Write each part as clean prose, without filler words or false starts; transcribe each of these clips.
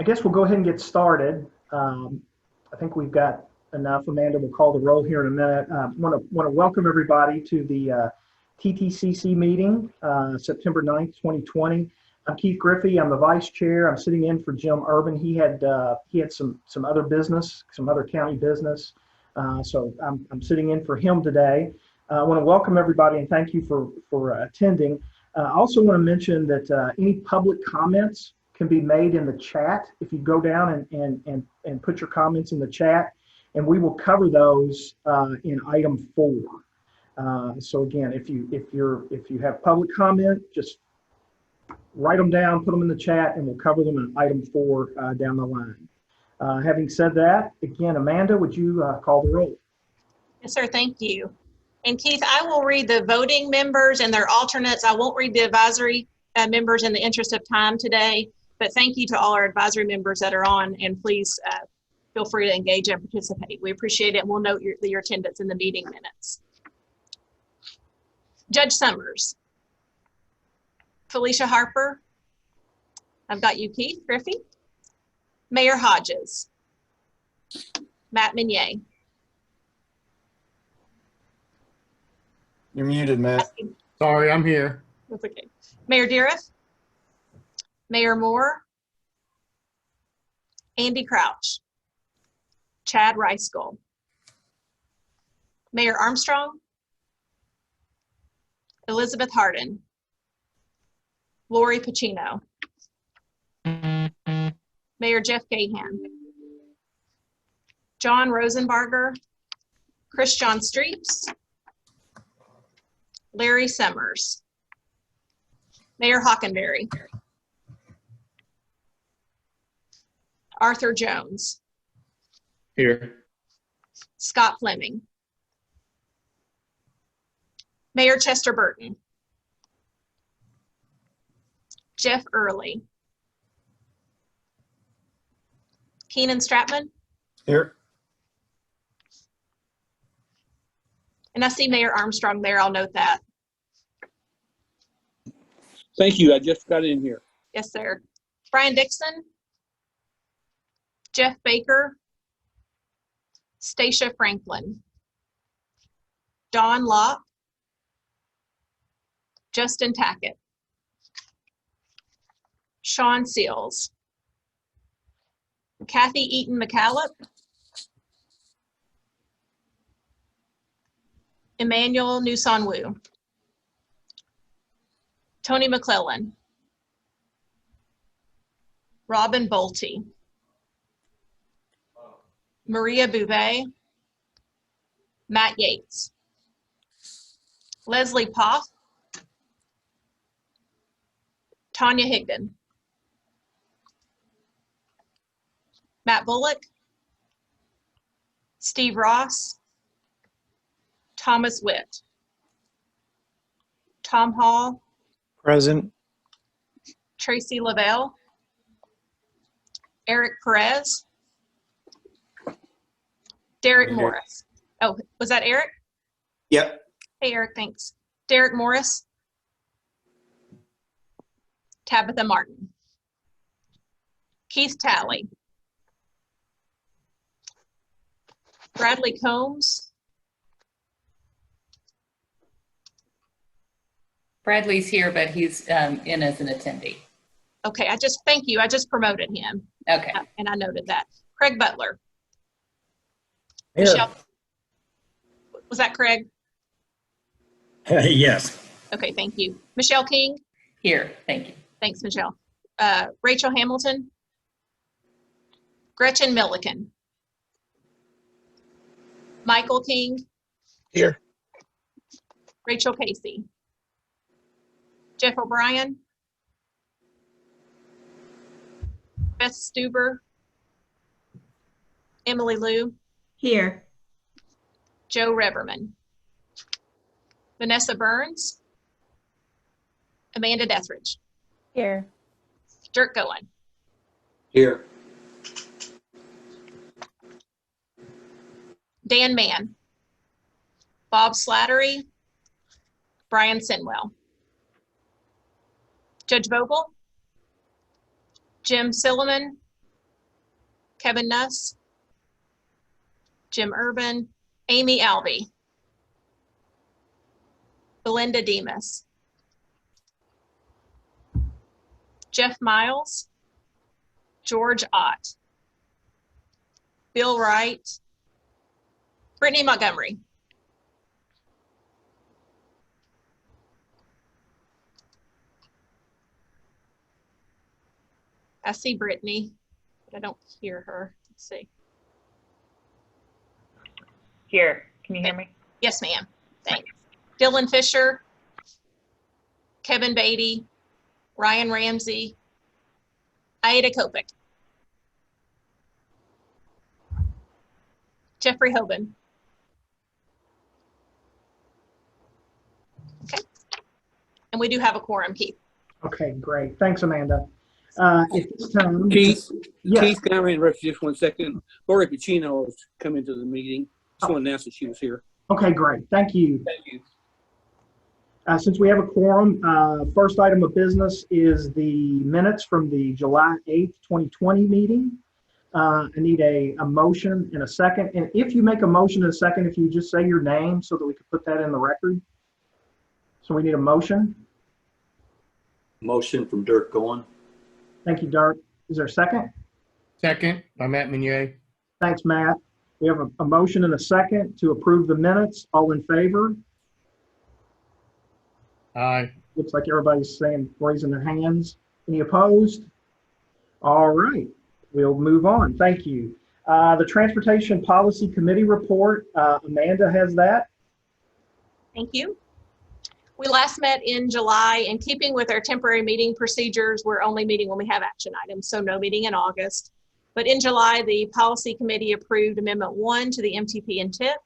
I guess we'll go ahead and get started. I think we've got enough. Amanda will call the roll here in a minute. Want to welcome everybody to the TTCC meeting, September 9th, 2020. I'm Keith Griffey. I'm the vice chair. I'm sitting in for Jim Urban. He had some other business, some other county business. So I'm sitting in for him today. I want to welcome everybody and thank you for attending. I also want to mention that any public comments can be made in the chat. If you go down and put your comments in the chat, and we will cover those in item 4. So again, if you have public comment, just write them down, put them in the chat, and we'll cover them in item 4 down the line. Having said that, again, Amanda, would you call the roll? Yes, sir. Thank you. And Keith, I will read the voting members and their alternates. I won't read the advisory members in the interest of time today, but thank you to all our advisory members that are on, and please feel free to engage and participate. We appreciate it, and we'll note your attendance in the meeting minutes. Judge Summers. Felicia Harper. I've got you, Keith Griffey. Mayor Hodges. Matt Minier. You're muted, Matt. Sorry, I'm here. That's okay. Mayor Deareth. Mayor Moore. Andy Crouch. Chad Ricegull. Mayor Armstrong. Elizabeth Hardin. Lori Pacino. Mayor Jeff Gahan. John Rosenbarger. Chris John Streeps. Larry Summers. Mayor Hockenberry. Arthur Jones. Here. Scott Fleming. Mayor Chester Burton. Jeff Early. Keenan Stratman. Here. And I see Mayor Armstrong there. I'll note that. Thank you. I just got in here. Yes, sir. Brian Dixon. Jeff Baker. Stacia Franklin. Don Locke. Justin Tackett. Sean Seals. Kathy Eaton McCallop. Emmanuel Nusanwu. Tony McClellan. Robin Bolte. Maria Bouvet. Matt Yates. Leslie Poff. Tanya Higdon. Matt Bullock. Steve Ross. Thomas Witt. Tom Hall. Present. Tracy Lavelle. Eric Perez. Derek Morris. Oh, was that Eric? Yep. Hey, Eric, thanks. Derek Morris. Tabitha Martin. Keith Talley. Bradley Combs. Bradley's here, but he's in as an attendee. Okay, thank you. I just promoted him. Okay. And I noted that. Craig Butler. Here. Michelle. Was that Craig? Yes. Okay, thank you. Michelle King. Here, thank you. Thanks, Michelle. Rachel Hamilton. Gretchen Milliken. Michael King. Here. Rachel Casey. Jeff O'Brien. Beth Stuber. Emily Liu. Here. Joe Reverman. Vanessa Burns. Amanda Dethridge. Here. Dirk Goen. Here. Dan Mann. Bob Slattery. Brian Sinwell. Judge Vogel. Jim Silliman. Kevin Nuss, Jim Urban, Amy Albee, Belinda Demas, Jeff Miles, George Ott, Bill Wright, Brittany Montgomery. I see Brittany, but I don't hear her. Let's see. Here, can you hear me? Yes, ma'am. Thanks. Dylan Fisher, Kevin Beatty, Ryan Ramsey, Aida Kopik, Jeffrey Hoban. Okay. And we do have a quorum, Keith. Okay, great. Thanks, Amanda. At this time, Keith, yes. Keith, can I interrupt you just one second? Lori Pacino is coming to the meeting. Just wanted to announce that she was here. Okay, great. Thank you. Thank you. Since we have a quorum, first item of business is the minutes from the July 8th, 2020 meeting. I need a motion and a second. And if you make a motion and a second, if you just say your name so that we can put that in the record. So we need a motion. Motion from Dirk Goen. Thank you, Dirk. Is there a second? Second by Matt Meunier. Thanks, Matt. We have a motion and a second to approve the minutes. All in favor? Aye. Looks like everybody's raising their hands. Any opposed? All right, we'll move on. Thank you. The Transportation Policy Committee report, Amanda has that. Thank you. We last met in July. In keeping with our temporary meeting procedures, we're only meeting when we have action items, so no meeting in August. But in July, the Policy Committee approved Amendment 1 to the MTP and TIP.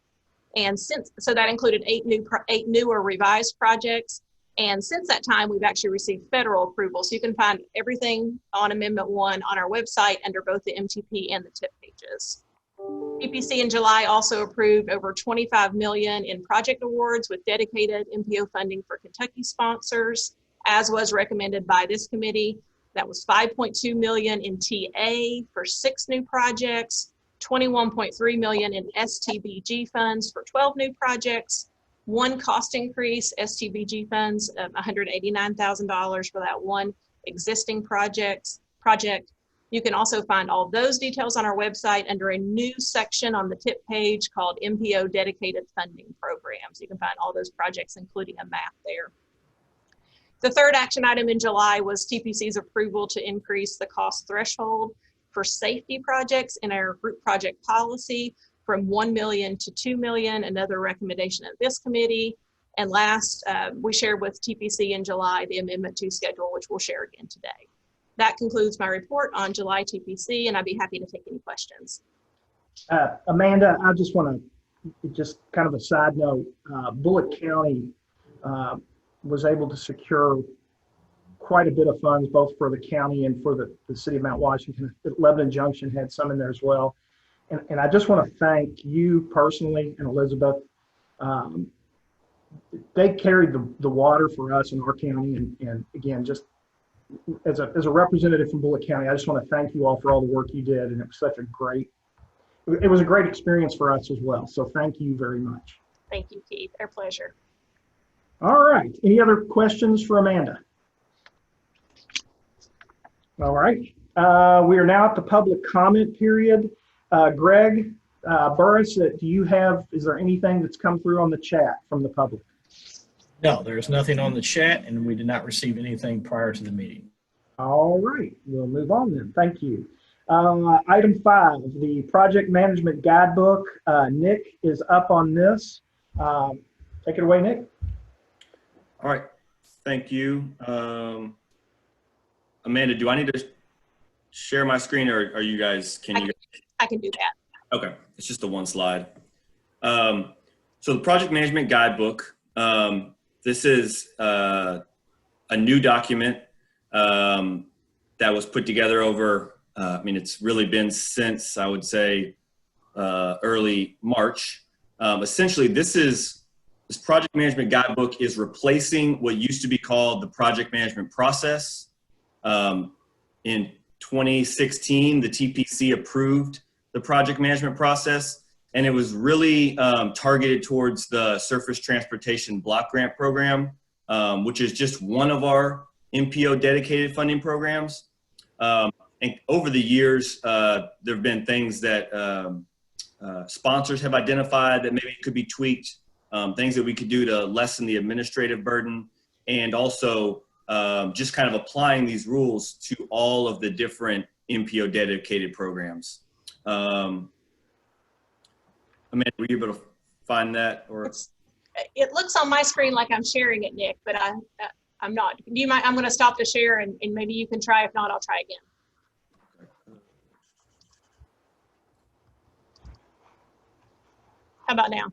And so that included 8 new or revised projects. And since that time, we've actually received federal approval. So you can find everything on Amendment 1 on our website under both the MTP and the TIP pages. TTCC in July also approved over $25 million in project awards with dedicated MPO funding for Kentucky sponsors, as was recommended by this committee. That was $5.2 million in TA for 6 new projects, $21.3 million in STBG funds for 12 new projects, 1 cost increase STBG funds of $189,000 for that 1 existing project. You can also find all those details on our website under a new section on the TIP page called MPO Dedicated Funding Programs. You can find all those projects, including a map there. The third action item in July was TPC's approval to increase the cost threshold for safety projects in our group project policy from $1 million to $2 million, another recommendation of this committee. And last, we shared with TPC in July the Amendment 2 schedule, which we'll share again today. That concludes my report on July TPC, and I'd be happy to take any questions. Amanda, I just want to, just kind of a side note, Bullitt County was able to secure quite a bit of funds, both for the county and for the city of Mount Washington. Lebanon Junction had some in there as well. And I just want to thank you personally and Elizabeth. They carried the water for us in our county. And again, just as a representative from Bullitt County, I just want to thank you all for all the work you did. And it was a great experience for us as well. So thank you very much. Thank you, Keith. Our pleasure. All right. Any other questions for Amanda? All right. We are now at the public comment period. Greg Burris, is there anything that's come through on the chat from the public? No, there's nothing on the chat, and we did not receive anything prior to the meeting. All right, we'll move on then. Thank you. Item 5, the Project Management Guidebook. Nick is up on this. Take it away, Nick. All right, thank you. Amanda, do I need to share my screen, or are you guys, I can do that. Okay, it's just the one slide. So the Project Management Guidebook, this is a new document that was put together over, it's really been since, I would say, early March. Essentially, this Project Management Guidebook is replacing what used to be called the project management process. In 2016, the TPC approved the project management process, and it was really targeted towards the Surface Transportation Block Grant Program, which is just one of our MPO dedicated funding programs. And over the years, there have been things that sponsors have identified that maybe could be tweaked, things that we could do to lessen the administrative burden, and also just kind of applying these rules to all of the different MPO dedicated programs. Amanda, were you able to find that? Or It looks on my screen like I'm sharing it, Nick, but I'm not. Do you mind? I'm going to stop the share and maybe you can try. If not, I'll try again. How about now?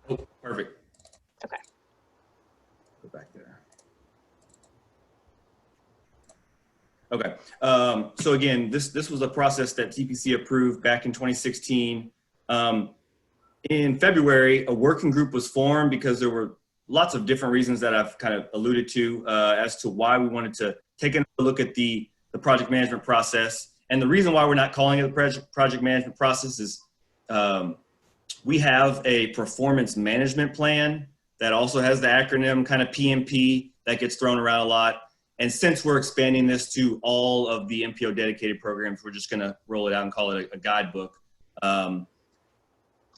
Oh, perfect. Okay. Go back there. Okay. So again, this was a process that TPC approved back in 2016. In February, a working group was formed because there were lots of different reasons that I've kind of alluded to as to why we wanted to take a look at the project management process. And the reason why we're not calling it the project management process is we have a performance management plan that also has the acronym kind of PMP that gets thrown around a lot. And since we're expanding this to all of the MPO dedicated programs, we're just going to roll it out and call it a guidebook.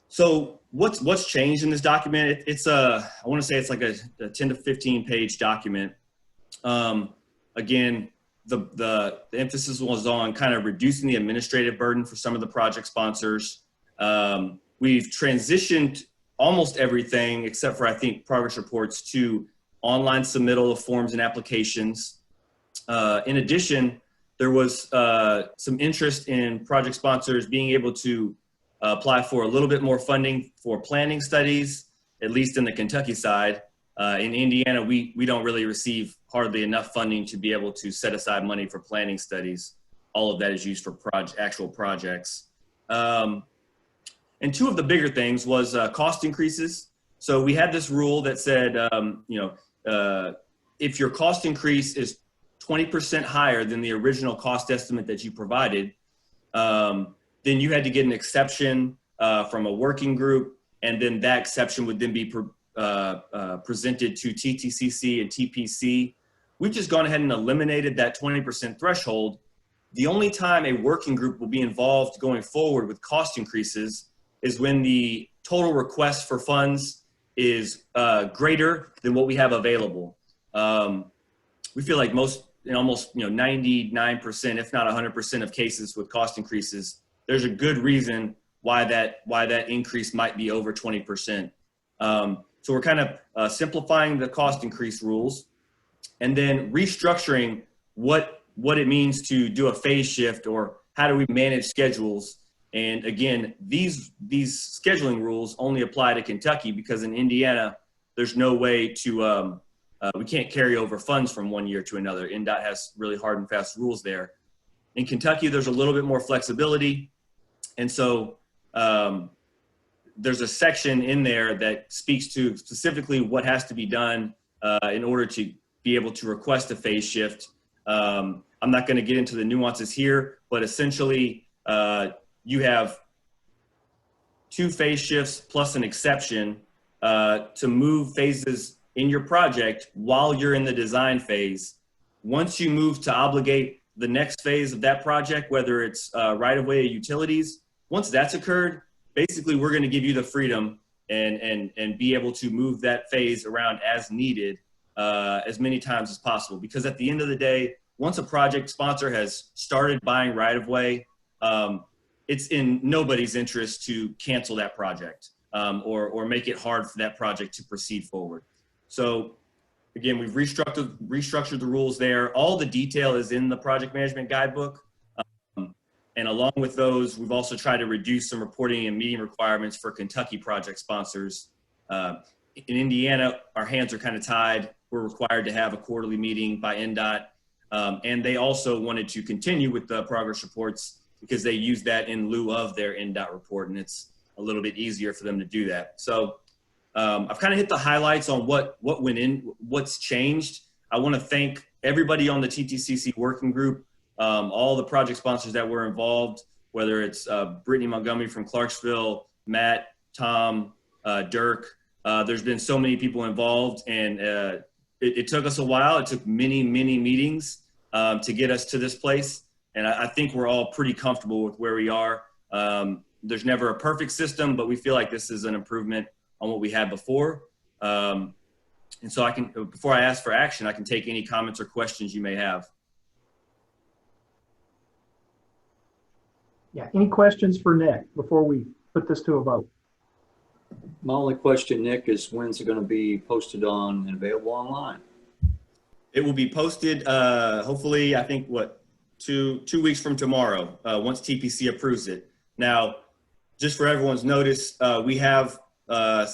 So what's changed in this document? I want to say it's like a 10 to 15 page document. Again, the emphasis was on kind of reducing the administrative burden for some of the project sponsors. We've transitioned almost everything except for, I think, progress reports to online submittal of forms and applications. In addition, there was some interest in project sponsors being able to apply for a little bit more funding for planning studies, at least in the Kentucky side. In Indiana, we don't really receive hardly enough funding to be able to set aside money for planning studies. All of that is used for actual projects. And two of the bigger things was cost increases. So we had this rule that said, if your cost increase is 20% higher than the original cost estimate that you provided, then you had to get an exception from a working group, and then that exception would then be presented to TTCC and TPC. We've just gone ahead and eliminated that 20% threshold. The only time a working group will be involved going forward with cost increases is when the total request for funds is greater than what we have available. We feel like almost 99%, if not 100% of cases with cost increases, there's a good reason why that increase might be over 20%. So we're kind of simplifying the cost increase rules and then restructuring what it means to do a phase shift, or how do we manage schedules. And again, these scheduling rules only apply to Kentucky, because in Indiana, there's no way to, we can't carry over funds from one year to another. NDOT has really hard and fast rules there. In Kentucky, there's a little bit more flexibility. And so there's a section in there that speaks to specifically what has to be done in order to be able to request a phase shift. I'm not going to get into the nuances here, but essentially you have 2 phase shifts plus an exception to move phases in your project while you're in the design phase. Once you move to obligate the next phase of that project, whether it's right-of-way or utilities, once that's occurred, basically we're going to give you the freedom and be able to move that phase around as needed as many times as possible. Because at the end of the day, once a project sponsor has started buying right-of-way, it's in nobody's interest to cancel that project or make it hard for that project to proceed forward. So again, we've restructured the rules there. All the detail is in the Project Management Guidebook. And along with those, we've also tried to reduce some reporting and meeting requirements for Kentucky project sponsors. In Indiana, our hands are kind of tied. We're required to have a quarterly meeting by NDOT. And they also wanted to continue with the progress reports because they use that in lieu of their NDOT report, and it's a little bit easier for them to do that. So I've kind of hit the highlights on what went in, what's changed. I want to thank everybody on the TTCC working group all the project sponsors that were involved, whether it's Brittany Montgomery from Clarksville, Matt, Tom, Dirk. There's been so many people involved, and it took us a while. It took many, many meetings to get us to this place. And I think we're all pretty comfortable with where we are. There's never a perfect system, but we feel like this is an improvement on what we had before. And so before I ask for action, I can take any comments or questions you may have. Yeah, any questions for Nick before we put this to a vote? My only question, Nick, is when's it going to be posted on and available online? It will be posted, hopefully, I think, 2 weeks from tomorrow, once TPC approves it. Now, just for everyone's notice, we have, I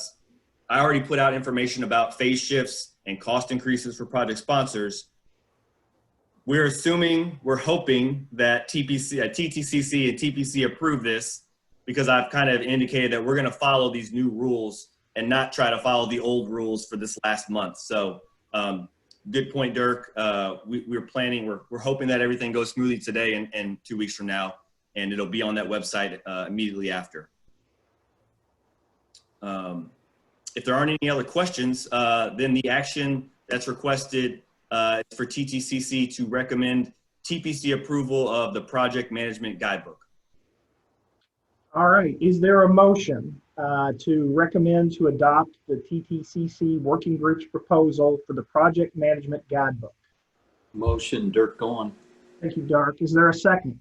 already put out information about phase shifts and cost increases for project sponsors. We're hoping that TTCC and TPC approve this, because I've kind of indicated that we're going to follow these new rules and not try to follow the old rules for this last month. So good point, Dirk. We're hoping that everything goes smoothly today and 2 weeks from now, and it'll be on that website immediately after. If there aren't any other questions, then the action that's requested is for TTCC to recommend TPC approval of the Project Management Guidebook. All right, is there a motion to recommend to adopt the TTCC Working Group's proposal for the Project Management Guidebook? Motion, Dirk Gahn. Thank you, Dirk. Is there a second?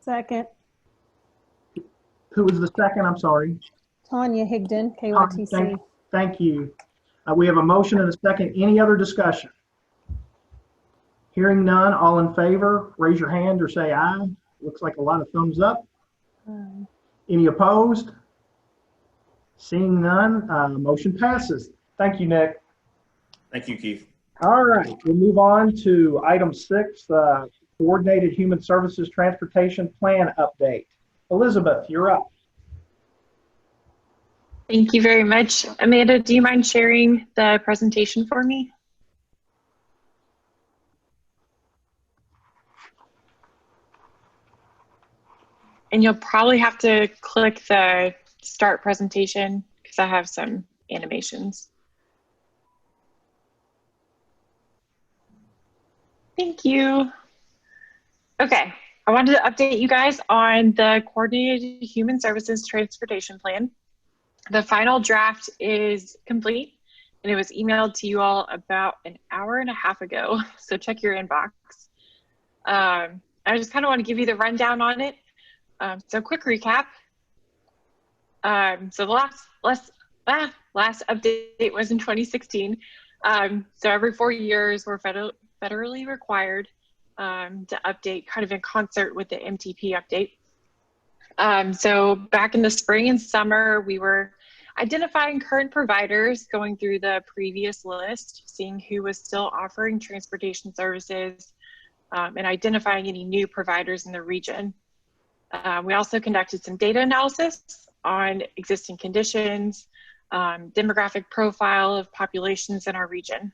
Second. Who was the second? I'm sorry. Tanya Higdon, KYTC. Thank you. We have a motion and a second. Any other discussion? Hearing none, all in favor, raise your hand or say aye. Looks like a lot of thumbs up. Any opposed? Seeing none, motion passes. Thank you, Nick. Thank you, Keith. All right, we'll move on to item 6, Coordinated Human Services Transportation Plan Update. Elizabeth, you're up. Thank you very much. Amanda, do you mind sharing the presentation for me? And you'll probably have to click the start presentation because I have some animations. Thank you. Okay, I wanted to update you guys on the Coordinated Human Services Transportation Plan. The final draft is complete and it was emailed to you all about an hour and a half ago. So check your inbox. I just kind of want to give you the rundown on it. So quick recap. So the last update was in 2016. So every 4 years we're federally required to update kind of in concert with the MTP update. So back in the spring and summer, we were identifying current providers, going through the previous list, seeing who was still offering transportation services, and identifying any new providers in the region. We also conducted some data analysis on existing conditions, demographic profile of populations in our region.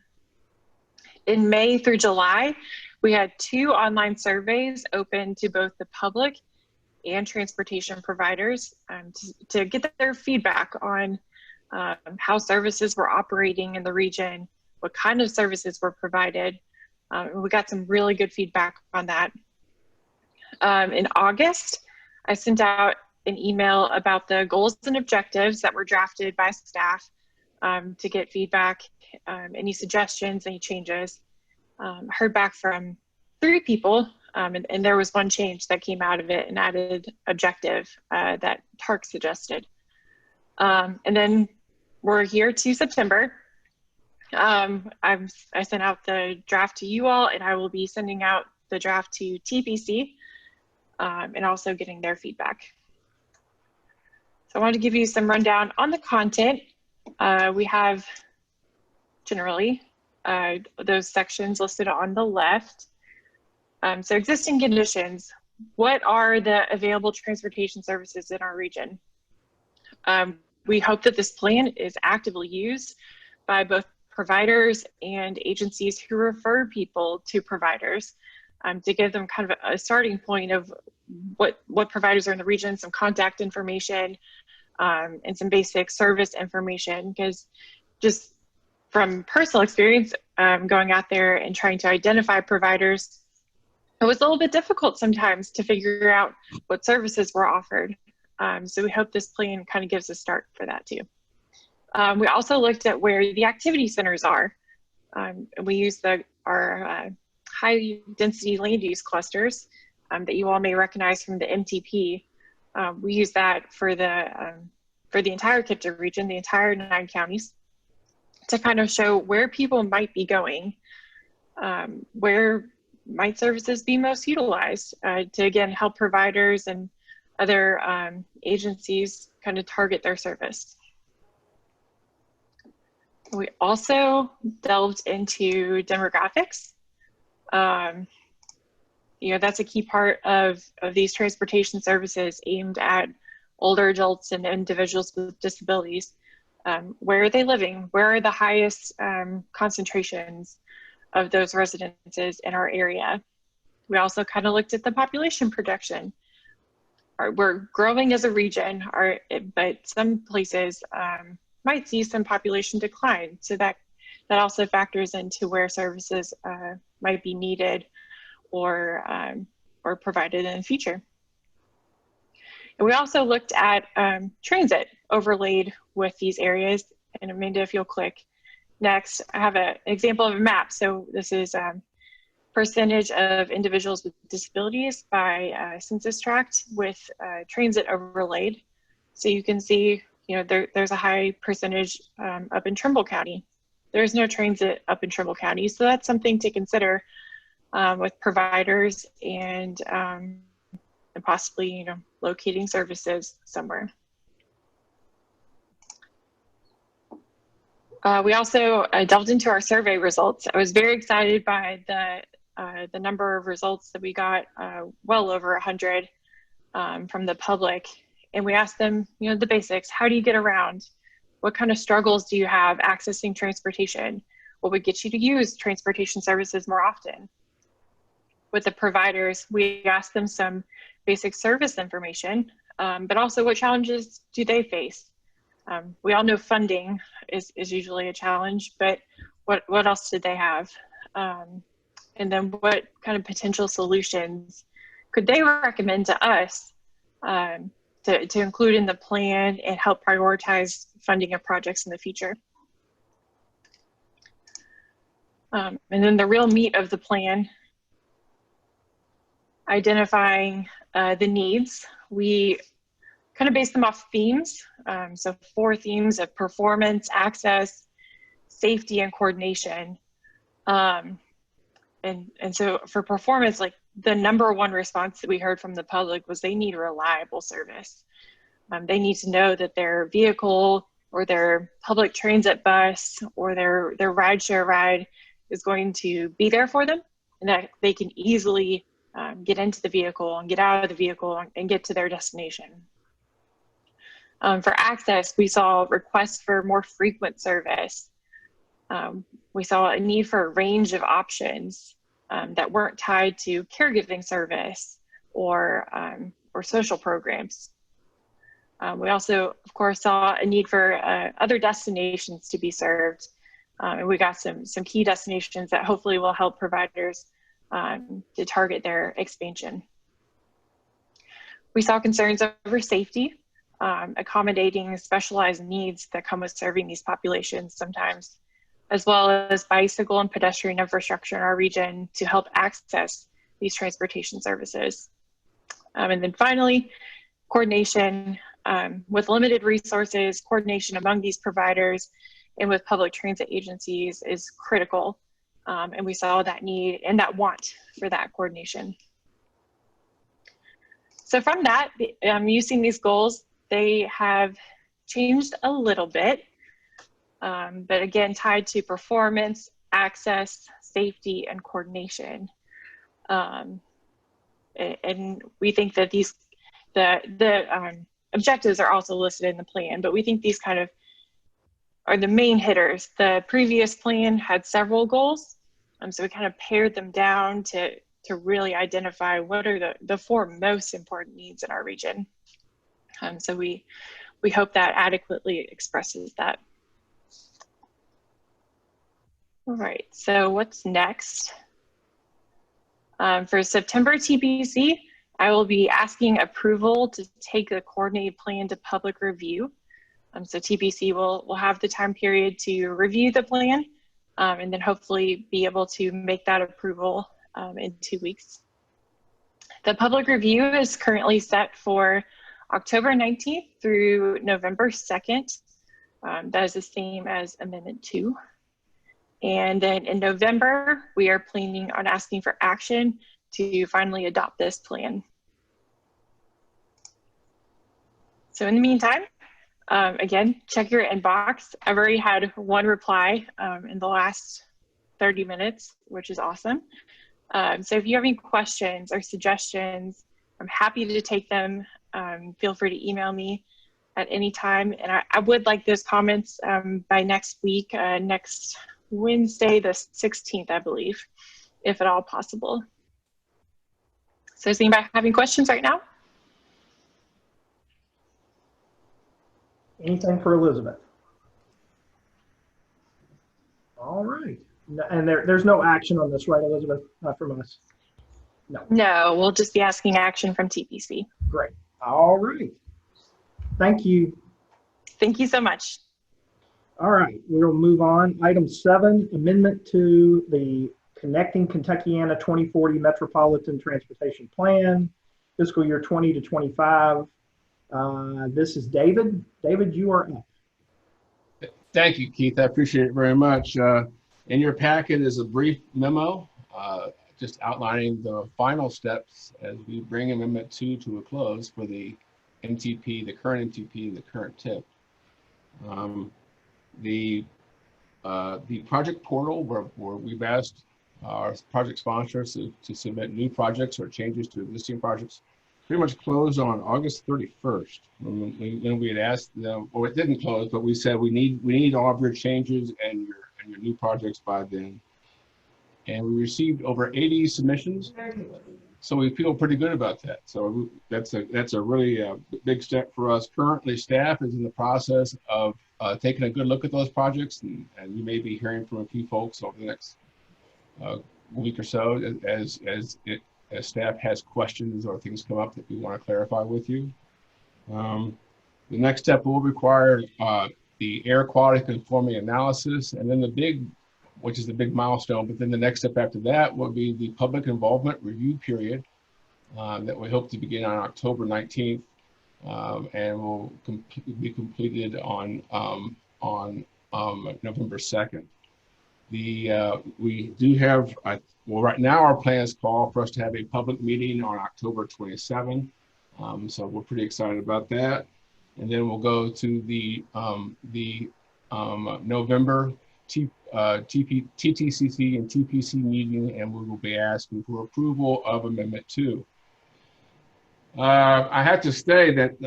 In May through July, we had 2 online surveys open to both the public and transportation providers to get their feedback on how services were operating in the region, what kind of services were provided. We got some really good feedback on that. In August, I sent out an email about the goals and objectives that were drafted by staff to get feedback, any suggestions, any changes. Heard back from 3 people, and there was 1 change that came out of it, an added objective that Tark suggested. And then we're here to September. I sent out the draft to you all, and I will be sending out the draft to TPC and also getting their feedback. So I wanted to give you some rundown on the content. We have generally those sections listed on the left. So existing conditions, what are the available transportation services in our region? We hope that this plan is actively used by both providers and agencies who refer people to providers. to give them kind of a starting point of what providers are in the region, some contact information, and some basic service information. Because just from personal experience, going out there and trying to identify providers, it was a little bit difficult sometimes to figure out what services were offered. So we hope this plan kind of gives a start for that too. We also looked at where the activity centers are. And we used our high density land use clusters that you all may recognize from the MTP. We use that for the entire KIPTA region, the entire 9 counties, to kind of show where people might be going, where might services be most utilized, to again help providers and other agencies kind of target their service. We also delved into demographics. That's a key part of these transportation services aimed at older adults and individuals with disabilities. Where are they living? Where are the highest concentrations of those residences in our area? We also kind of looked at the population projection. We're growing as a region, but some places might see some population decline. So that also factors into where services might be needed or provided in the future. And we also looked at transit overlaid with these areas. And Amanda, if you'll click next, I have an example of a map. So this is percentage of individuals with disabilities by census tract with transit overlaid. So you can see, there's a high percentage up in Trimble County. There's no transit up in Trimble County. So that's something to consider with providers and possibly, locating services somewhere. We also delved into our survey results. I was very excited by the number of results that we got, well over 100 from the public. And we asked them, the basics. How do you get around? What kind of struggles do you have accessing transportation? What would get you to use transportation services more often? With the providers, we asked them some basic service information, but also what challenges do they face? We all know funding is usually a challenge, but what else did they have? And then what kind of potential solutions could they recommend to us to include in the plan and help prioritize funding of projects in the future? And then the real meat of the plan, identifying the needs. We kind of based them off themes. So 4 themes of performance, access, safety, and coordination. And so for performance, like the #1 response that we heard from the public was they need reliable service. They need to know that their vehicle or their public transit bus or their rideshare ride is going to be there for them, and that they can easily get into the vehicle and get out of the vehicle and get to their destination. For access, we saw requests for more frequent service. We saw a need for a range of options that weren't tied to caregiving service or social programs. We also, of course, saw a need for other destinations to be served. And we got some key destinations that hopefully will help providers to target their expansion. We saw concerns over safety, accommodating specialized needs that come with serving these populations sometimes, as well as bicycle and pedestrian infrastructure in our region to help access these transportation services. And then finally, coordination. With limited resources, coordination among these providers and with public transit agencies is critical. And we saw that need and that want for that coordination. So from that, using these goals, they have changed a little bit, but again, tied to performance, access, safety, and coordination. And we think that the objectives are also listed in the plan, but we think these kind of are the main hitters. The previous plan had several goals, so we kind of pared them down to to really identify what are the four most important needs in our region. So we hope that adequately expresses that. All right, so what's next? For September TPC, I will be asking approval to take the coordinated plan to public review. So TPC will have the time period to review the plan and then hopefully be able to make that approval in 2 weeks. The public review is currently set for October 19th through November 2nd. That is the same as Amendment 2. And then in November, we are planning on asking for action to finally adopt this plan. So in the meantime, again, check your inbox. I've already had one reply in the last 30 minutes, which is awesome. So if you have any questions or suggestions, I'm happy to take them. Feel free to email me at any time. And I would like those comments by next week, next Wednesday, the 16th, I believe, if at all possible. So is anybody having questions right now? Anything for Elizabeth? All right. And there's no action on this, right, Elizabeth? Not from us? No. No, we'll just be asking action from TPC. Great. All right. Thank you. Thank you so much. All right, we'll move on. Item 7, amendment to the Connecting Kentuckiana 2040 Metropolitan Transportation Plan, fiscal year 20 to 25. This is David. David, you are up. Thank you, Keith. I appreciate it very much. In your packet is a brief memo just outlining the final steps as we bring Amendment 2 to a close for the MTP, the current MTP, the current TIP. The project portal where we've asked our project sponsors to submit new projects or changes to existing projects pretty much closed on August 31st. When we had asked them, or it didn't close, but we said we need all of your changes and your new projects by then. And we received over 80 submissions, so we feel pretty good about that. So that's a really big step for us. Currently, staff is in the process of taking a good look at those projects, and you may be hearing from a few folks over the next week or so as staff has questions or things come up that we want to clarify with you. The next step will require the air quality conformity analysis, and then which is the big milestone, but then the next step after that will be the public involvement review period that we hope to begin on October 19th and will be completed on November 2nd. We do have, well, right now our plans call for us to have a public meeting on October 27th. So we're pretty excited about that. And then we'll go to the November TTCC and TPC meeting, and we will be asking for approval of Amendment 2. I have to say that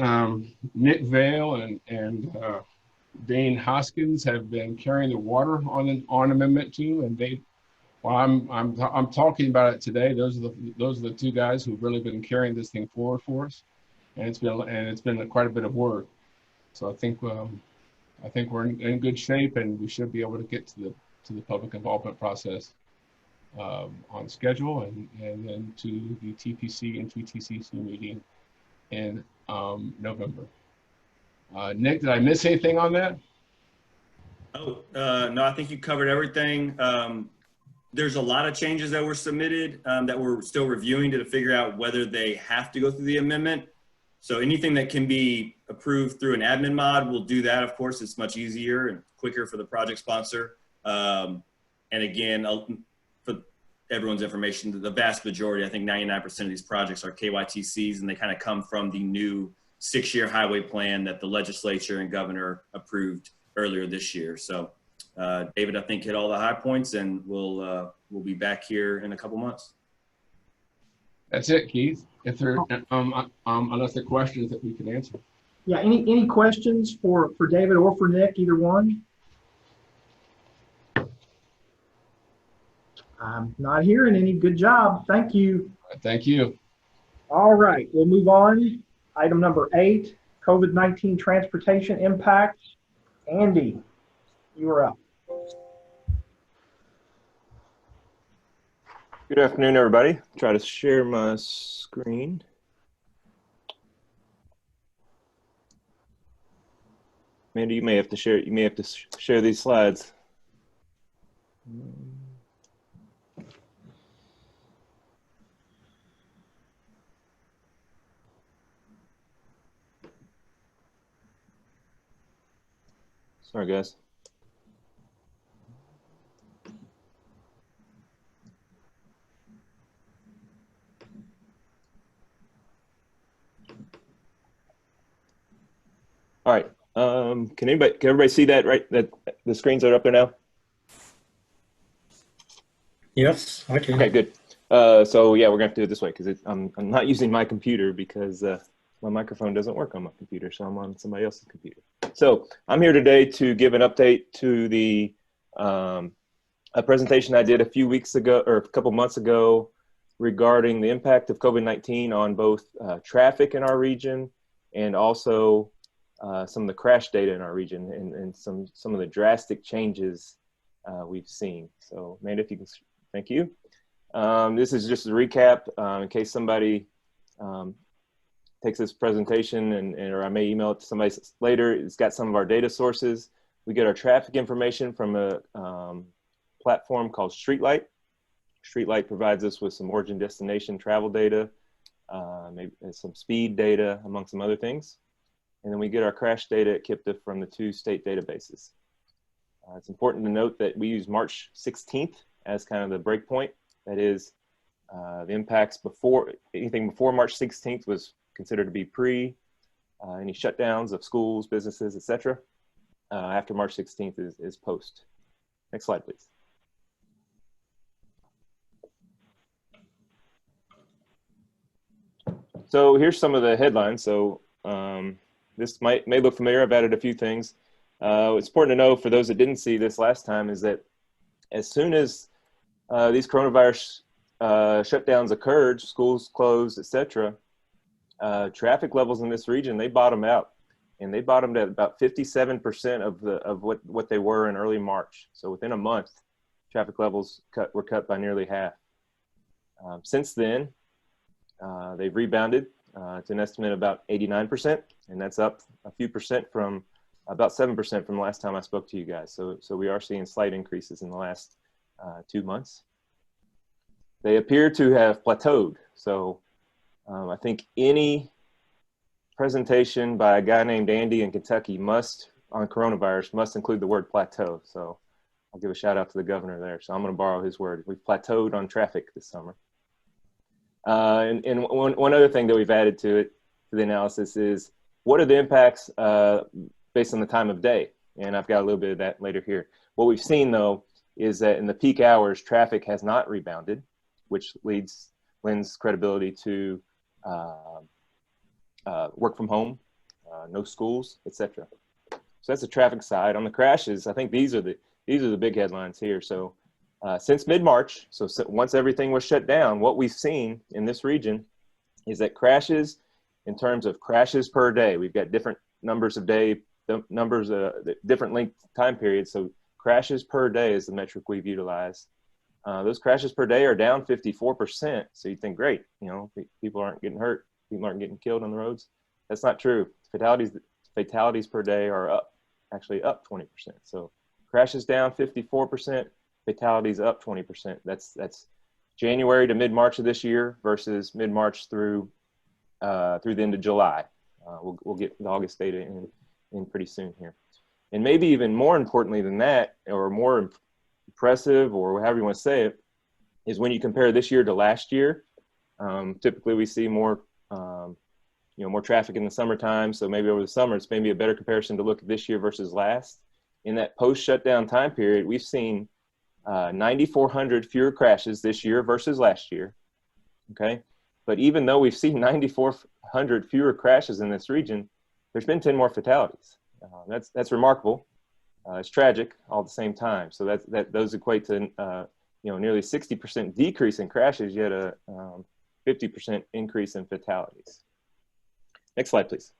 Nick Vale and Dane Hoskins have been carrying the water on Amendment 2, and while I'm talking about it today, those are the two guys who've really been carrying this thing forward for us, and it's been quite a bit of work. So I think we're in good shape, and we should be able to get to the public involvement process on schedule, and then to the TPC and TTCC meeting in November. Nick, did I miss anything on that? Oh, no, I think you covered everything. There's a lot of changes that were submitted that we're still reviewing to figure out whether they have to go through the amendment. So anything that can be approved through an admin mod, we'll do that. Of course, it's much easier and quicker for the project sponsor. And again, for everyone's information, the vast majority, I think 99% of these projects are KYTCs, and they kind of come from the new 6-year highway plan that the legislature and governor approved earlier this year. So David, I think hit all the high points, and we'll be back here in a couple months. That's it, Keith. If there, unless there are questions that we can answer. Yeah, any questions for David or for Nick, either one? I'm not hearing any. Good job. Thank you. Thank you. All right, we'll move on. Item number 8, COVID-19 transportation impacts. Andy, you are up. Good afternoon, everybody. Try to share my screen. Mandy, you may have to share. You may have to share these slides. Sorry, guys. All right. Can everybody see that, right? That the screens are up there now? Yes, I can. Okay, good. So yeah, we're gonna have to do it this way because I'm not using my computer because my microphone doesn't work on my computer, so I'm on somebody else's computer. So I'm here today to give an update to the a presentation I did a few weeks ago or a couple months ago regarding the impact of COVID-19 on both traffic in our region and also some of the crash data in our region and some of the drastic changes we've seen. So Amanda, if you can, thank you. This is just a recap in case somebody takes this presentation or I may email it to somebody later. It's got some of our data sources. We get our traffic information from a platform called Streetlight. Streetlight provides us with some origin destination travel data, maybe some speed data, among some other things. And then we get our crash data at KIPTA from the 2 state databases. It's important to note that we use March 16th as kind of the break point. That is, the impacts before, anything before March 16th was considered to be pre, any shutdowns of schools, businesses, etc. After March 16th is post. Next slide, please. So here's some of the headlines. So this may look familiar. I've added a few things. It's important to know for those that didn't see this last time is that as soon as these coronavirus shutdowns occurred, schools closed, etc., traffic levels in this region, they bottomed out. And they bottomed at about 57% of what they were in early March. So within a month, traffic levels were cut by nearly half. Since then, they've rebounded to an estimate about 89%, and that's up a few percent from about 7% from the last time I spoke to you guys. So we are seeing slight increases in the last 2 months. They appear to have plateaued. So I think any presentation by a guy named Andy in Kentucky on coronavirus must include the word plateau. So I'll give a shout out to the governor there. So I'm going to borrow his word. We've plateaued on traffic this summer. And one other thing that we've added to the analysis is what are the impacts based on the time of day? And I've got a little bit of that later here. What we've seen though is that in the peak hours, traffic has not rebounded, which lends credibility to work from home, no schools, etc. So that's the traffic side. On the crashes, I think these are the big headlines here. So since mid-March, so once everything was shut down, what we've seen in this region is that crashes, in terms of crashes per day, we've got different numbers of day, different length time periods. So crashes per day is the metric we've utilized. Those crashes per day are down 54%. So you think, great, people aren't getting hurt, people aren't getting killed on the roads. That's not true. Fatalities per day are actually up 20%. So crashes down 54%. Fatalities up 20%. That's January to mid-March of this year versus mid-March through the end of July. We'll get the August data in pretty soon here. And maybe even more importantly than that, or more impressive, or however you want to say it, is when you compare this year to last year. Typically, we see more traffic in the summertime. So maybe over the summer, it's maybe a better comparison to look at this year versus last. In that post-shutdown time period, we've seen 9,400 fewer crashes this year versus last year, okay? But even though we've seen 9,400 fewer crashes in this region, there's been 10 more fatalities. That's remarkable. It's tragic all at the same time. So those equate to nearly 60% decrease in crashes, yet a 50% increase in fatalities. Next slide, please.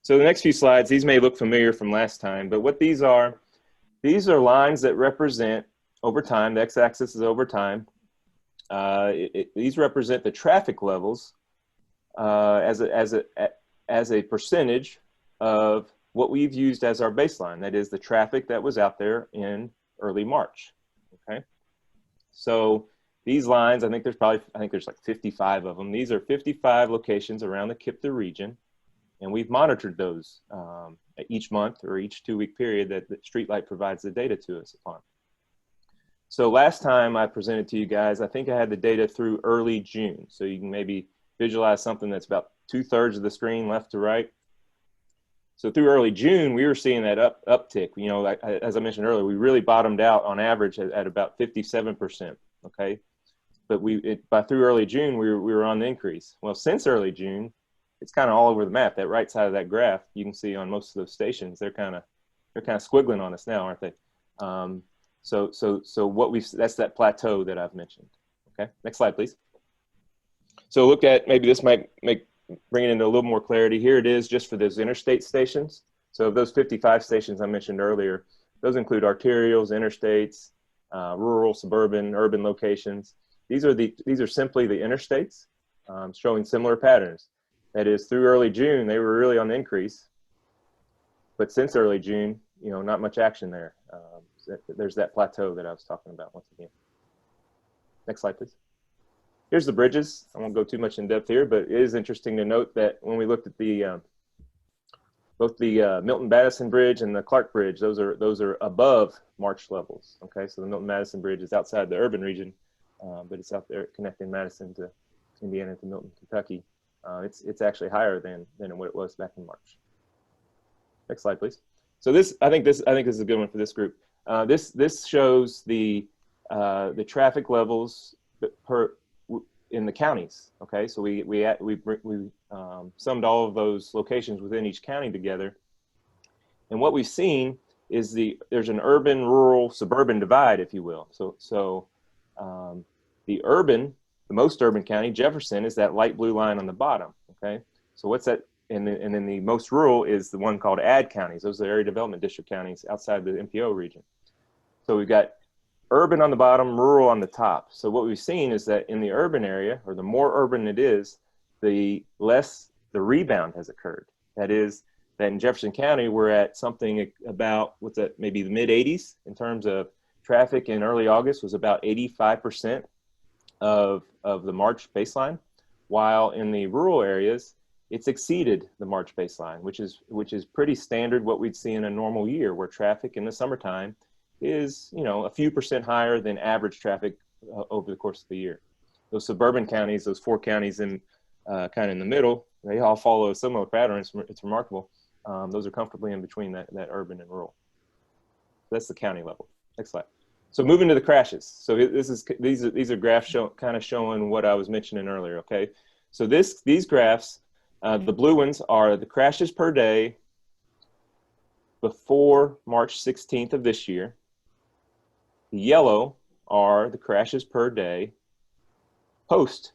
So the next few slides, these may look familiar from last time, but what these are lines that represent over time. The x-axis is over time. These represent the traffic levels as a percentage of what we've used as our baseline. That is the traffic that was out there in early March. Okay. So these lines, I think there's like 55 of them. These are 55 locations around the KIPTA region, and we've monitored those each month or each 2-week period that Streetlight provides the data to us upon. So last time I presented to you guys, I think I had the data through early June. So you can maybe visualize something that's about 2/3 of the screen left to right. So through early June, we were seeing that uptick. As I mentioned earlier, we really bottomed out on average at about 57%. Okay, but by through early June, we were on the increase. Well, since early June, it's kind of all over the map. That right side of that graph, you can see on most of those stations, they're kind of squiggling on us now, aren't they? So that's that plateau that I've mentioned. Okay, next slide, please. So look at, maybe this might bring it into a little more clarity. Here it is just for those interstate stations. So of those 55 stations I mentioned earlier, those include arterials, interstates, rural, suburban, urban locations. These are simply the interstates, showing similar patterns. That is, through early June, they were really on the increase. But since early June, not much action there. There's that plateau that I was talking about once again. Next slide, please. Here's the bridges. I won't go too much in depth here, but it is interesting to note that when we looked at both the Milton-Madison Bridge and the Clark Bridge, those are above March levels. Okay, so the Milton-Madison Bridge is outside the urban region, but it's out there connecting Madison to Indiana to Milton, Kentucky. It's actually higher than what it was back in March. Next slide, please. So I think this is a good one for this group. This shows the traffic levels in the counties. Okay, so we summed all of those locations within each county together, and what we've seen is there's an urban, rural, suburban divide, if you will. So the most urban county, Jefferson, is that light blue line on the bottom. Okay, so what's that? And then the most rural is the one called AD counties. Those are the area development district counties outside the MPO region. So we've got urban on the bottom, rural on the top. So what we've seen is that in the urban area, or the more urban it is, the less the rebound has occurred. That is, that in Jefferson County, we're at something about, maybe the mid-80s in terms of traffic in early August was about 85% of the March baseline, while in the rural areas, it's exceeded the March baseline, which is pretty standard what we'd see in a normal year, where traffic in the summertime is, a few percent higher than average traffic over the course of the year. Those suburban counties, those 4 counties in kind of in the middle, they all follow a similar pattern. It's remarkable. Those are comfortably in between that urban and rural. That's the county level. Next slide. So moving to the crashes. So these are graphs showing what I was mentioning earlier. Okay, so these graphs, the blue ones are the crashes per day before March 16th of this year. The yellow are the crashes per day post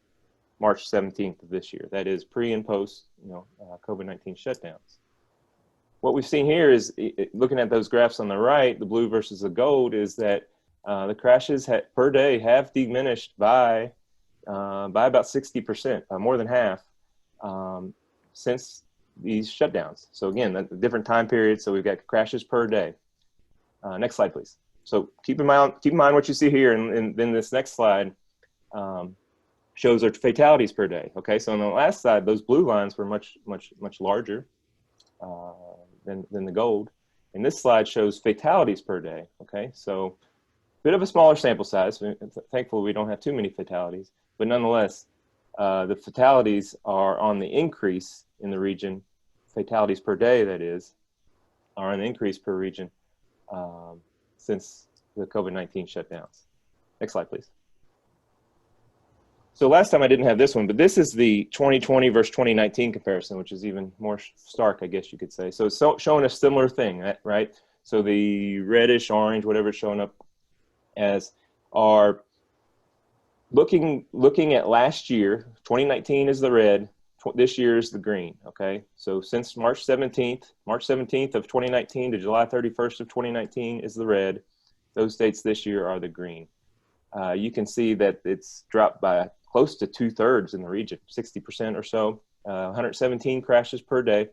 March 17th of this year. That is pre and post, COVID-19 shutdowns. What we've seen here is, looking at those graphs on the right, the blue versus the gold, is that the crashes per day have diminished by about 60%, more than half, since these shutdowns. So again, the different time periods. So we've got crashes per day. Next slide, please. So keep in mind what you see here, and then this next slide shows our fatalities per day. Okay, so on the last slide, those blue lines were much larger than the gold, and this slide shows fatalities per day. Okay, so bit of a smaller sample size. Thankfully, we don't have too many fatalities, but nonetheless, the fatalities are on the increase in the region. Fatalities per day, that is, are on the increase per region since the COVID-19 shutdowns. Next slide, please. So last time I didn't have this one, but this is the 2020 versus 2019 comparison, which is even more stark, I guess you could say. So it's showing a similar thing, right? So the reddish, orange, whatever it's showing up as are looking at last year. 2019 is the red. This year is the green. Okay, so since March 17th of 2019 to July 31st of 2019 is the red. Those dates this year are the green. You can see that it's dropped by close to 2/3 in the region, 60% or so. 117 crashes per day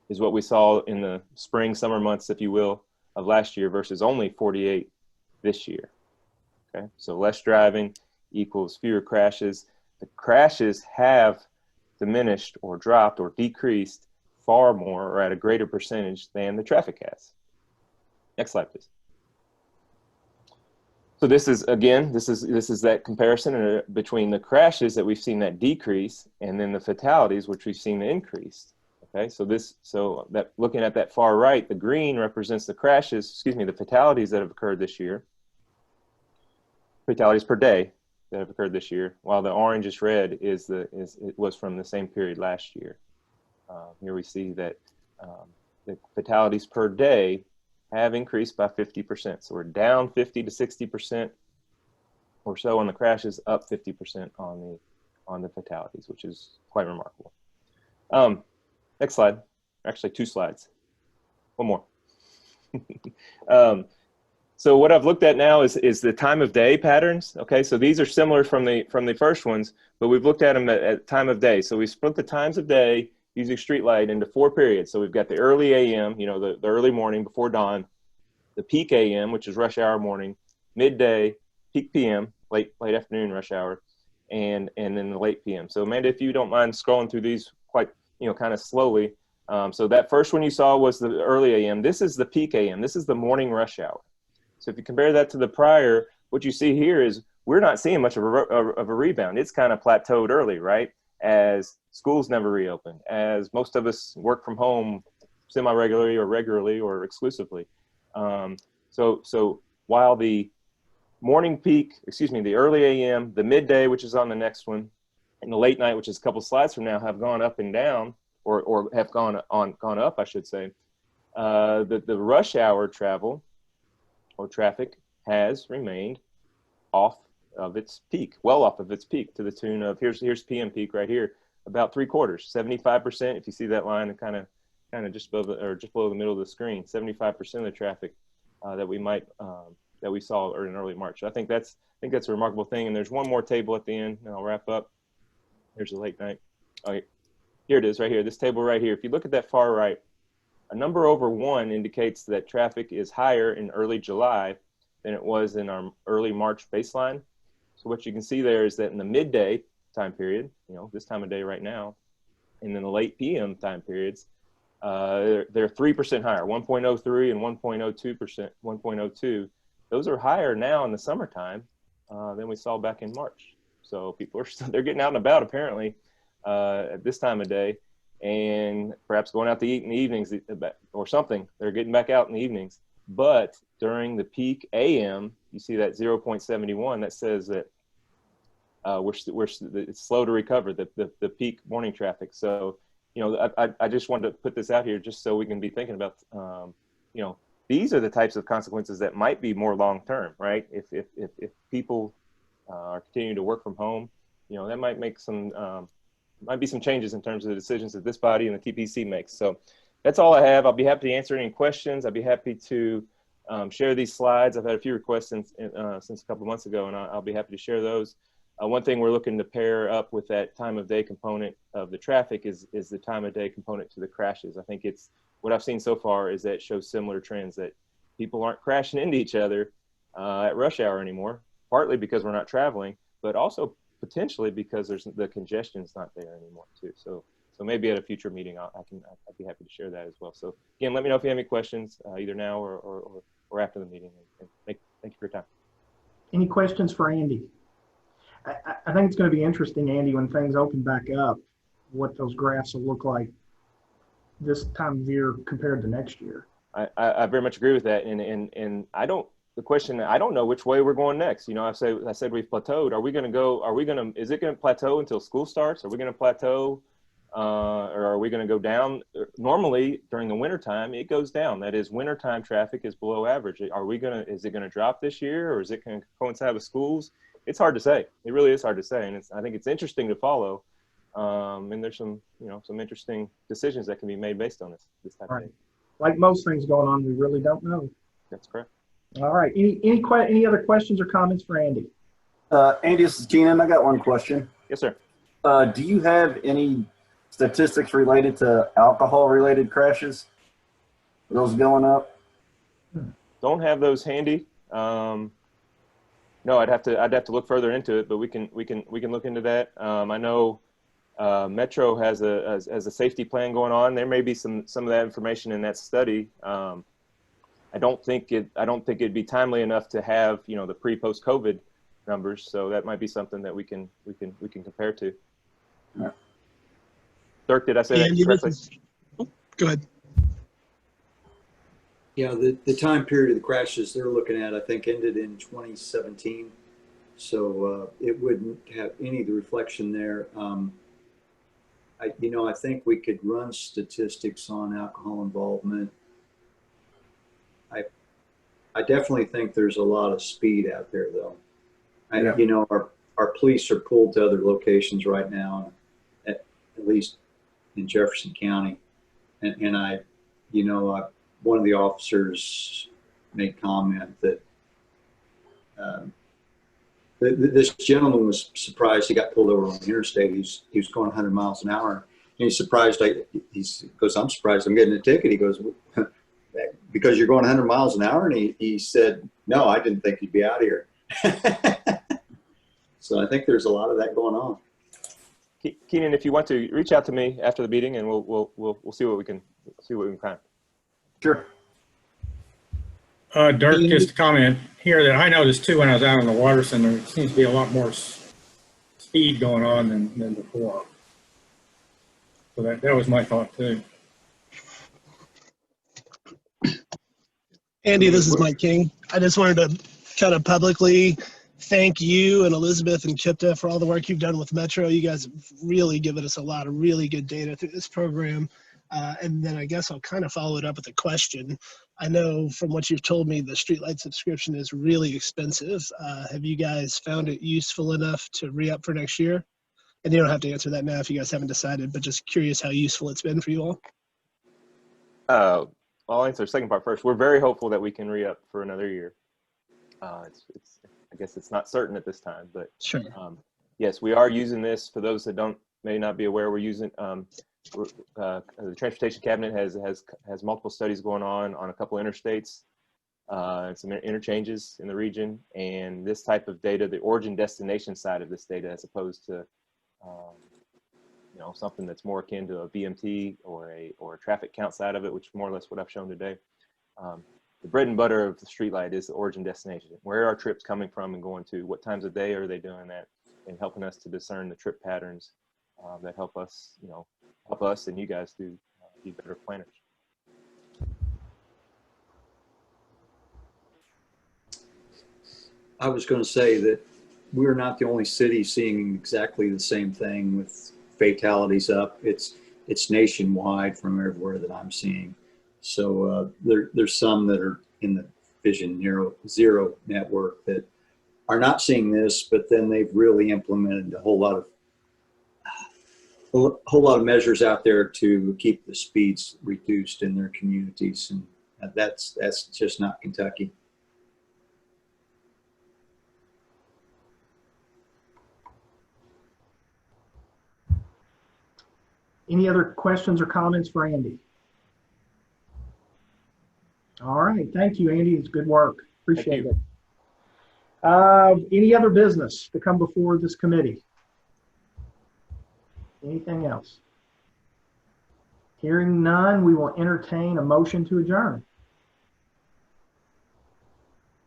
is what we saw in the spring, summer months, if you will, of last year versus only 48 this year. Okay, so less driving equals fewer crashes. The crashes have diminished or dropped or decreased far more or at a greater percentage than the traffic has. Next slide, please. So this is, again, this is that comparison between the crashes that we've seen that decrease and then the fatalities, which we've seen the increase. Okay, so that looking at that far right, the green represents the crashes, the fatalities that have occurred this year, fatalities per day that have occurred this year, while the orangish red it was from the same period last year. Here we see that the fatalities per day have increased by 50%. So we're down 50 to 60% or so on the crashes, up 50% on the fatalities, which is quite remarkable. Next slide. Actually, 2 slides. One more. So what I've looked at now is the time of day patterns. Okay, so these are similar from the first ones, but we've looked at them at time of day. So we split the times of day using street light into 4 periods. So we've got the early AM, the early morning before dawn, the peak AM, which is rush hour morning, midday, peak PM, late afternoon rush hour, and then the late PM. So Amanda, if you don't mind scrolling through these quite kind of slowly. So that first one you saw was the early AM. This is the peak AM. This is the morning rush hour. So if you compare that to the prior, what you see here is we're not seeing much of a rebound. It's kind of plateaued early, right? As schools never reopened, as most of us work from home semi-regularly or regularly or exclusively. So while the morning peak, the early AM, the midday, which is on the next one, and the late night, which is a couple slides from now, have gone up and down, or have gone up, I should say. The rush hour travel or traffic has remained off of its peak, well off of its peak, to the tune of, here's PM peak right here, about 3/4, 75%. If you see that line, kind of just above or just below the middle of the screen, 75% of the traffic that we saw in early March. I think that's a remarkable thing. And there's one more table at the end, and I'll wrap up. Here's the late night. Oh, here it is right here. This table right here. If you look at that far right, a number over 1 indicates that traffic is higher in early July than it was in our early March baseline. So what you can see there is that in the midday time period, this time of day right now, and then the late PM time periods, they're 3% higher, 1.03 and 1.02%, 1.02. Those are higher now in the summertime than we saw back in March. So people they're getting out and about apparently at this time of day, and perhaps going out to eat in the evenings or something. They're getting back out in the evenings. But during the peak AM, you see that 0.71 that says that it's slow to recover, the peak morning traffic. So, I just wanted to put this out here just so we can be thinking about, these are the types of consequences that might be more long-term, right? If people are continuing to work from home, that might make might be some changes in terms of the decisions that this body and the TPC makes. So that's all I have. I'll be happy to answer any questions. I'd be happy to share these slides. I've had a few requests since a couple of months ago, and I'll be happy to share those. One thing we're looking to pair up with that time of day component of the traffic is the time of day component to the crashes. I think what I've seen so far is that it shows similar trends, that people aren't crashing into each other at rush hour anymore, partly because we're not traveling, but also potentially because the congestion's not there anymore too. So maybe at a future meeting, I'd be happy to share that as well. So again, let me know if you have any questions either now or after the meeting. And thank you for your time. Any questions for Andy? I think it's going to be interesting, Andy, when things open back up, what those graphs will look like this time of year compared to next year. I very much agree with that, and I don't know which way we're going next. I said we've plateaued. Is it going to plateau until school starts? Are we going to plateau or are we going to go down? Normally during the wintertime, it goes down. That is, wintertime traffic is below average. Is it going to drop this year, or is it going to coincide with schools? It's hard to say. It really is hard to say. And I think it's interesting to follow. And there's some interesting decisions that can be made based on this type of thing. Like most things going on, we really don't know. That's correct. All right. Any other questions or comments for Andy? Andy, this is Keenan. I got one question. Yes, sir. Do you have any statistics related to alcohol-related crashes? Are those going up? Don't have those handy. No, I'd have to look further into it, but we can look into that. I know Metro has a safety plan going on. There may be some of that information in that study. I don't think it'd be timely enough to have the pre-post COVID numbers. So that might be something that we can compare to. Yeah. Dirk, did I say that correctly? Go ahead. Yeah, the time period of the crashes they're looking at, I think, ended in 2017. So it wouldn't have any of the reflection there. I think we could run statistics on alcohol involvement. I definitely think there's a lot of speed out there, though. Yeah. Our police are pulled to other locations right now, at least in Jefferson County, and one of the officers made comment that this gentleman was surprised he got pulled over on the interstate. He was going 100 miles an hour, and he's surprised. He goes, "I'm surprised I'm getting a ticket." He goes, "Because you're going 100 miles an hour?" And he said, "No, I didn't think you'd be out here." So I think there's a lot of that going on. Keenan, if you want to reach out to me after the meeting, and we'll see what we can find. Sure. Dirk, just a comment here that I noticed too when I was out on the water center. There seems to be a lot more speed going on than before. So that was my thought too. Andy, this is Mike King. I just wanted to kind of publicly thank you and Elizabeth and Chipta for all the work you've done with Metro. You guys have really given us a lot of really good data through this program. And then I guess I'll kind of follow it up with a question. I know from what you've told me, the streetlight subscription is really expensive. Have you guys found it useful enough to re-up for next year? And you don't have to answer that now if you guys haven't decided, but just curious how useful it's been for you all. I'll answer the second part first. We're very hopeful that we can re-up for another year. I guess it's not certain at this time, but sure. Yes, we are using this. For those that may not be aware, we're using the Transportation Cabinet has multiple studies going on a couple of interstates and some interchanges in the region, and this type of data, the origin destination side of this data, as opposed to something that's more akin to a BMT or a traffic count side of it, which is more or less what I've shown today. The bread and butter of the streetlight is the origin destination. Where are trips coming from and going to? What times of day are they doing that? And helping us to discern the trip patterns that help us and you guys be better planners. I was going to say that we're not the only city seeing exactly the same thing with fatalities up. It's nationwide from everywhere that I'm seeing. So there's some that are in the Vision Zero network that are not seeing this, but then they've really implemented a whole lot of measures out there to keep the speeds reduced in their communities, and that's just not Kentucky. Any other questions or comments for Andy? All right, thank you, Andy. It's good work. Appreciate it. Any other business to come before this committee? Anything else? Hearing none, we will entertain a motion to adjourn.